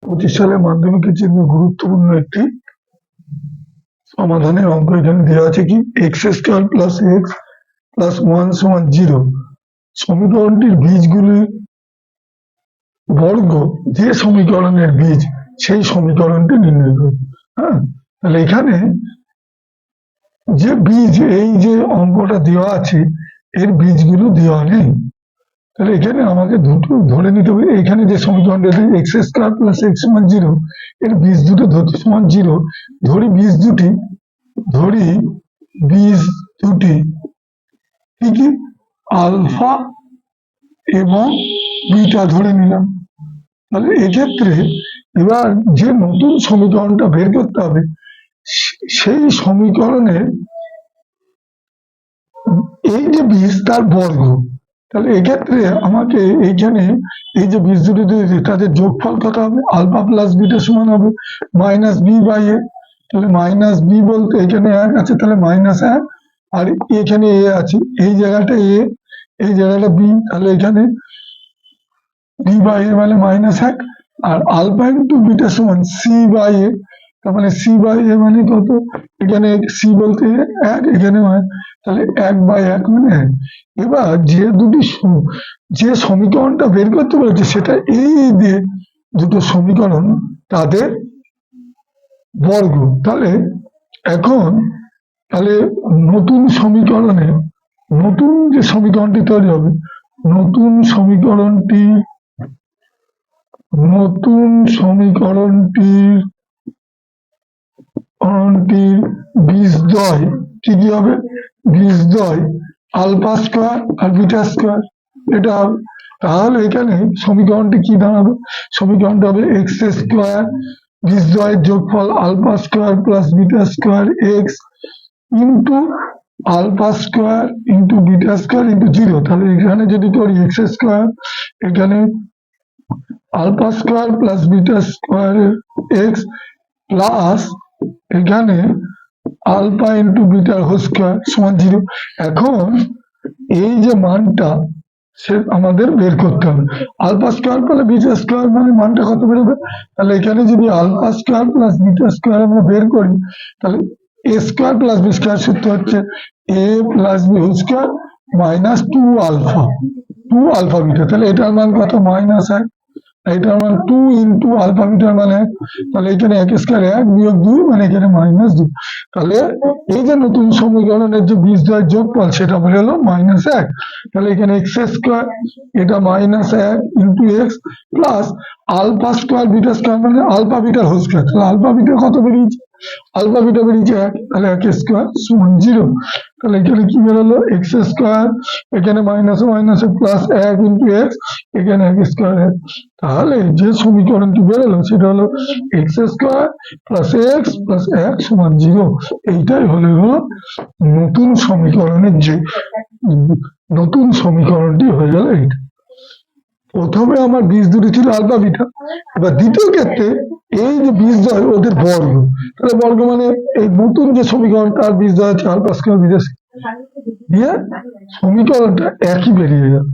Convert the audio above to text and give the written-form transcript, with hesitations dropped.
25 সালে মাধ্যমিকের জন্য গুরুত্বপূর্ণ একটি সমাধানের অঙ্ক এখানে দেওয়া আছে কি x square plus x plus 1 = 0 সমীকরণটির বীজগুলির বর্গ যে সমীকরণের বীজ সেই সমীকরণটি নির্ণয় করুন। হ্যাঁ, তাহলে এখানে যে বীজ এই যে অঙ্কটা দেওয়া আছে এর বীজগুলো দেওয়া নেই, তাহলে এখানে আমাকে দুটো ধরে নিতে হবে। এখানে যে সমীকরণটা এক্স স্কোয়ার প্লাস এক্স সমান 0 এর বীজ দুটো ধরতে সমান 0 ধরি বীজ দুটি কি আলফা এবং বিটা ধরে নিলাম। তাহলে এক্ষেত্রে এবার যে নতুন সমীকরণটা বের করতে হবে সেই সমীকরণের এই যে বীজ তার বর্গ, তাহলে এক্ষেত্রে আমাকে এইখানে এই যে বীজ দুটো দিয়েছে তাদের যোগফল কত হবে, আলফা প্লাস বিটা সমান হবে মাইনাস বি বাই এ। তাহলে মাইনাস বি বলতে এখানে 1 আছে, তাহলে -1, আর এখানে এ আছে, এই জায়গাটা এ, এই জায়গাটা বি, তাহলে এখানে বি বাই এ মানে -1, আর আলফা ইন্টু বিটা সমান সি বাই এ, তার মানে সি বাই এ মানে কত, এখানে সি বলতে 1, এখানে তাহলে 1/1 মানে 1। এবার যে দুটি যে সমীকরণটা বের করতে বলেছে সেটা এই দিয়ে দুটো সমীকরণ তাদের বর্গ। তাহলে এখন নতুন সমীকরণে নতুন যে সমীকরণটি তৈরি হবে, নতুন সমীকরণটির বীজদ্বয় কি হবে, বীজদ্বয় আলফা স্কোয়ার আর বিটা স্কোয়ার, এটা হবে। তাহলে এখানে সমীকরণটি কি দাঁড়াবে, সমীকরণটা হবে এক্স স্কোয়ার বীজদ্বয়ের যোগফল alpha square plus beta square x into alpha square into beta square into 0। তাহলে এখানে যদি করি এক্স স্কোয়ার, এখানে alpha square plus beta square x plus এখানে আলফা ইন্টু বিটার হোল স্কোয়ার সমান 0। এখন এই যে মানটা সে আমাদের বের করতে হবে, alpha square plus beta square মানে মানটা কত বেরোবে, তাহলে এখানে যদি alpha square plus beta square আমরা বের করি, তাহলে a square plus b square সূত্র হচ্ছে a plus b whole square minus 2 alpha beta, তাহলে এটার মান কত -1, এটার মান 2 ইন্টু আলফা বিটার মানে 1, তাহলে এখানে 1 স্কোয়ার 1 বিয়োগ 2 মানে এখানে -2। তাহলে এই যে নতুন সমীকরণের যে বীজদ্বয়ের যোগফল সেটা বের হলো -1। তাহলে এখানে এক্স স্কোয়ার, এটা -1 into x plus alpha square beta square মানে আলফা বিটার হোল স্কোয়ার, তাহলে আলফা বিটা কত বেরিয়েছে, আলফা বিটা বেরিয়েছে 1, তাহলে 1 স্কোয়ার সমান 0। তাহলে এখানে কি বেরোলো এক্স স্কোয়ার, এখানে মাইনাসে প্লাস 1 ইন্টু এক্স, এখানে 1 স্কোয়ার 1। তাহলে যে সমীকরণটি বেরোলো সেটা হলো x square plus x plus 1 সমান 0। এইটাই হলো নতুন সমীকরণের যে নতুন সমীকরণটি হয়ে গেল এইটা। প্রথমে আমার বীজ দুটি ছিল আলফা বিটা, এবার দ্বিতীয় ক্ষেত্রে এই যে বীজদ্বয় ওদের বর্গ, তাহলে বর্গ মানে এই নতুন যে সমীকরণ তার বীজদ্বয় আছে আলফা স্কোয়ার বিটা দিয়ে সমীকরণটা একই বেরিয়ে গেল।